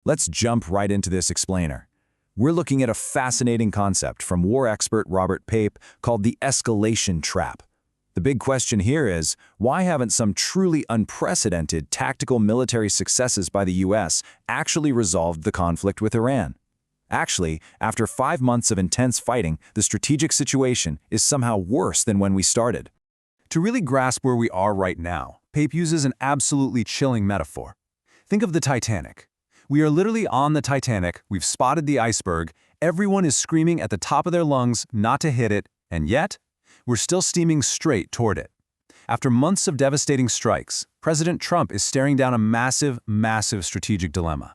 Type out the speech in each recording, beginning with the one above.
Let's jump right into this explainer. We're looking at a fascinating concept from war expert Robert Pape called the escalation trap. The big question here is, why haven't some truly unprecedented tactical military successes by the US actually resolved the conflict with Iran? Actually, after 5 months of intense fighting, the strategic situation is somehow worse than when we started. To really grasp where we are right now, Pape uses an absolutely chilling metaphor. Think of the Titanic. We are literally on the Titanic, we've spotted the iceberg, everyone is screaming at the top of their lungs not to hit it, and yet, we're still steaming straight toward it. After months of devastating strikes, President Trump is staring down a massive strategic dilemma.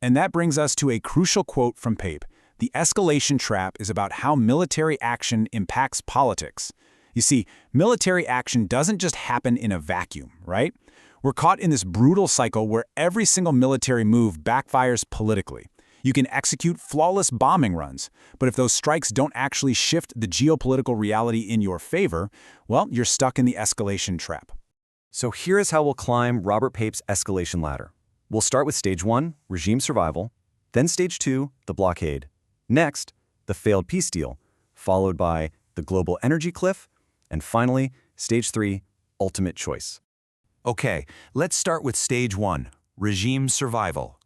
And that brings us to a crucial quote from Pape. The escalation trap is about how military action impacts politics. You see, military action doesn't just happen in a vacuum, right? We're caught in this brutal cycle where every single military move backfires politically. You can execute flawless bombing runs, but if those strikes don't actually shift the geopolitical reality in your favor, well, you're stuck in the escalation trap. So here's how we'll climb Robert Pape's escalation ladder. We'll start with Stage 1, regime survival, then Stage 2, the blockade. Next, the failed peace deal, followed by the global energy cliff, and finally, Stage 3, ultimate choice. Okay, let's start with Stage 1, regime survival.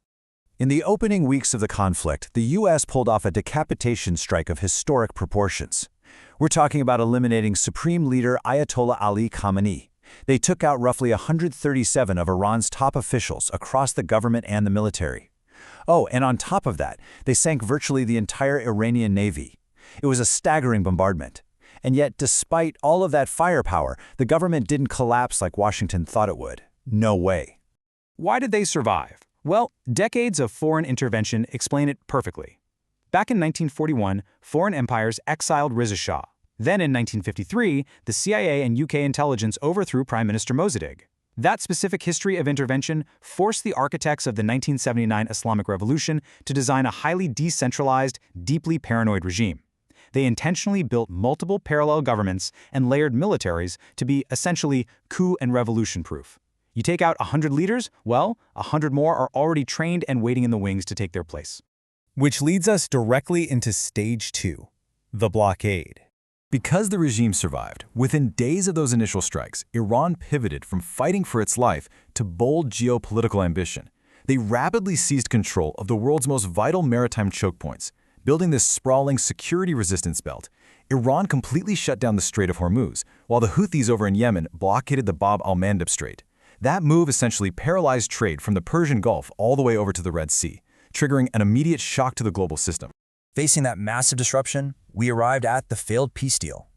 In the opening weeks of the conflict, the U.S. pulled off a decapitation strike of historic proportions. We're talking about eliminating Supreme Leader Ayatollah Ali Khamenei. They took out roughly 137 of Iran's top officials across the government and the military. Oh, and on top of that, they sank virtually the entire Iranian navy. It was a staggering bombardment. And yet, despite all of that firepower, the government didn't collapse like Washington thought it would. No way. Why did they survive? Well, decades of foreign intervention explain it perfectly. Back in 1941, foreign empires exiled Reza Shah. Then in 1953, the CIA and UK intelligence overthrew Prime Minister Mossadegh. That specific history of intervention forced the architects of the 1979 Islamic Revolution to design a highly decentralized, deeply paranoid regime. They intentionally built multiple parallel governments and layered militaries to be essentially coup and revolution-proof. You take out 100 leaders, well, 100 more are already trained and waiting in the wings to take their place. Which leads us directly into Stage 2, the blockade. Because the regime survived, within days of those initial strikes, Iran pivoted from fighting for its life to bold geopolitical ambition. They rapidly seized control of the world's most vital maritime choke points, building this sprawling security resistance belt. Iran completely shut down the Strait of Hormuz, while the Houthis over in Yemen blockaded the Bab al-Mandeb Strait. That move essentially paralyzed trade from the Persian Gulf all the way over to the Red Sea, triggering an immediate shock to the global system. Facing that massive disruption, we arrived at the failed peace deal.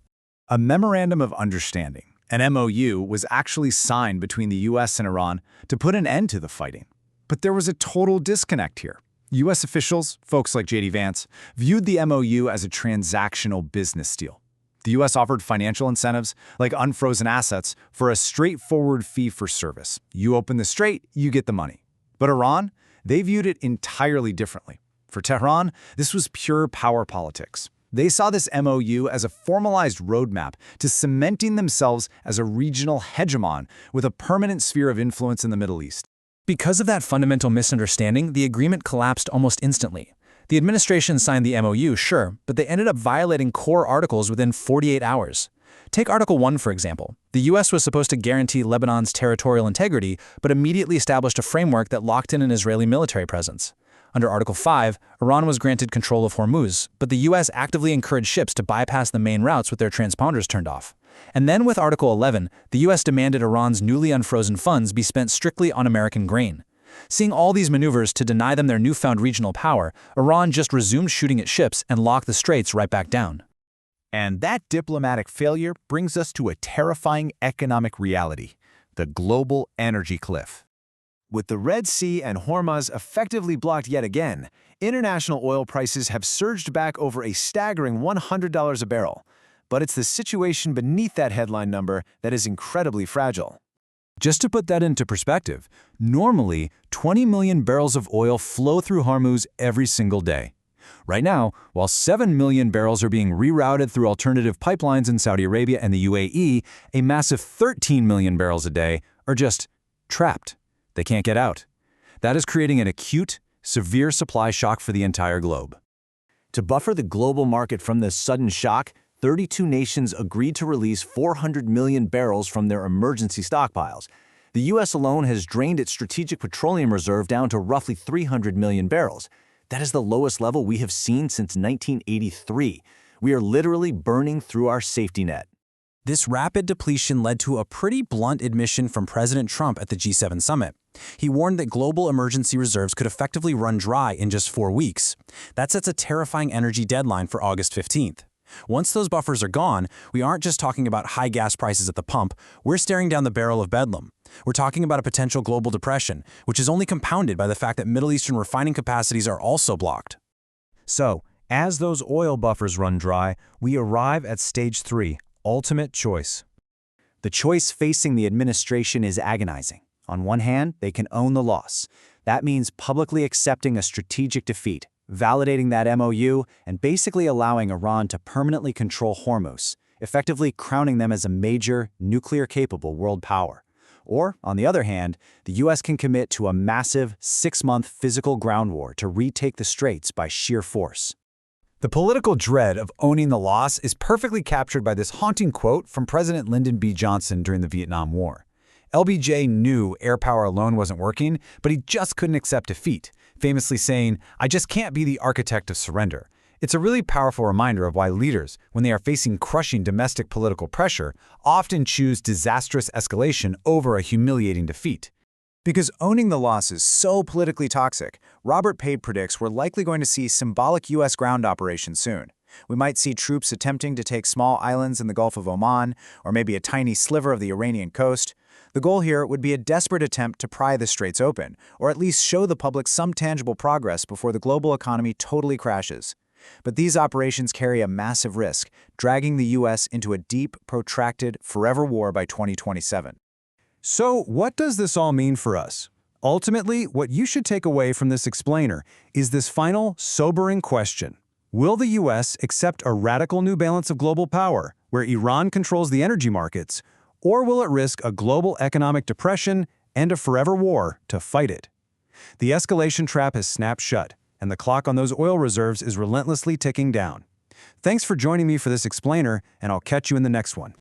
A Memorandum of Understanding, an MOU, was actually signed between the US and Iran to put an end to the fighting. But there was a total disconnect here. U.S. officials, folks like J.D. Vance, viewed the MOU as a transactional business deal. The U.S. offered financial incentives, like unfrozen assets, for a straightforward fee for service. You open the strait, you get the money. But Iran, they viewed it entirely differently. For Tehran, this was pure power politics. They saw this MOU as a formalized roadmap to cementing themselves as a regional hegemon with a permanent sphere of influence in the Middle East. Because of that fundamental misunderstanding, the agreement collapsed almost instantly. The administration signed the MOU, sure, but they ended up violating core articles within 48 hours. Take Article 1, for example. The U.S. was supposed to guarantee Lebanon's territorial integrity, but immediately established a framework that locked in an Israeli military presence. Under Article 5, Iran was granted control of Hormuz, but the U.S. actively encouraged ships to bypass the main routes with their transponders turned off. And then with Article 11, the U.S. demanded Iran's newly unfrozen funds be spent strictly on American grain. Seeing all these maneuvers to deny them their newfound regional power, Iran just resumed shooting at ships and locked the straits right back down. And that diplomatic failure brings us to a terrifying economic reality, the global energy cliff. With the Red Sea and Hormuz effectively blocked yet again, international oil prices have surged back over a staggering $100 a barrel. But it's the situation beneath that headline number that is incredibly fragile. Just to put that into perspective, normally 20 million barrels of oil flow through Hormuz every single day. Right now, while 7 million barrels are being rerouted through alternative pipelines in Saudi Arabia and the UAE, a massive 13 million barrels a day are just trapped. They can't get out. That is creating an acute, severe supply shock for the entire globe. To buffer the global market from this sudden shock, 32 nations agreed to release 400 million barrels from their emergency stockpiles. The U.S. alone has drained its strategic petroleum reserve down to roughly 300 million barrels. That is the lowest level we have seen since 1983. We are literally burning through our safety net. This rapid depletion led to a pretty blunt admission from President Trump at the G7 summit. He warned that global emergency reserves could effectively run dry in just 4 weeks. That sets a terrifying energy deadline for August 15th. Once those buffers are gone, we aren't just talking about high gas prices at the pump, we're staring down the barrel of bedlam. We're talking about a potential global depression, which is only compounded by the fact that Middle Eastern refining capacities are also blocked. So, as those oil buffers run dry, we arrive at stage 3, ultimate choice. The choice facing the administration is agonizing. On one hand, they can own the loss. That means publicly accepting a strategic defeat, validating that MOU, and basically allowing Iran to permanently control Hormuz, effectively crowning them as a major, nuclear-capable world power. Or, on the other hand, the U.S. can commit to a massive 6-month physical ground war to retake the straits by sheer force. The political dread of owning the loss is perfectly captured by this haunting quote from President Lyndon B. Johnson during the Vietnam War. LBJ knew air power alone wasn't working, but he just couldn't accept defeat, famously saying, "I just can't be the architect of surrender." It's a really powerful reminder of why leaders, when they are facing crushing domestic political pressure, often choose disastrous escalation over a humiliating defeat. Because owning the loss is so politically toxic, Robert Pape predicts we're likely going to see symbolic U.S. ground operations soon. We might see troops attempting to take small islands in the Gulf of Oman, or maybe a tiny sliver of the Iranian coast. The goal here would be a desperate attempt to pry the straits open, or at least show the public some tangible progress before the global economy totally crashes. But these operations carry a massive risk, dragging the U.S. into a deep, protracted, forever war by 2027. So, what does this all mean for us? Ultimately, what you should take away from this explainer is this final, sobering question. Will the U.S. accept a radical new balance of global power, where Iran controls the energy markets, or will it risk a global economic depression and a forever war to fight it? The escalation trap has snapped shut, and the clock on those oil reserves is relentlessly ticking down. Thanks for joining me for this explainer, and I'll catch you in the next one.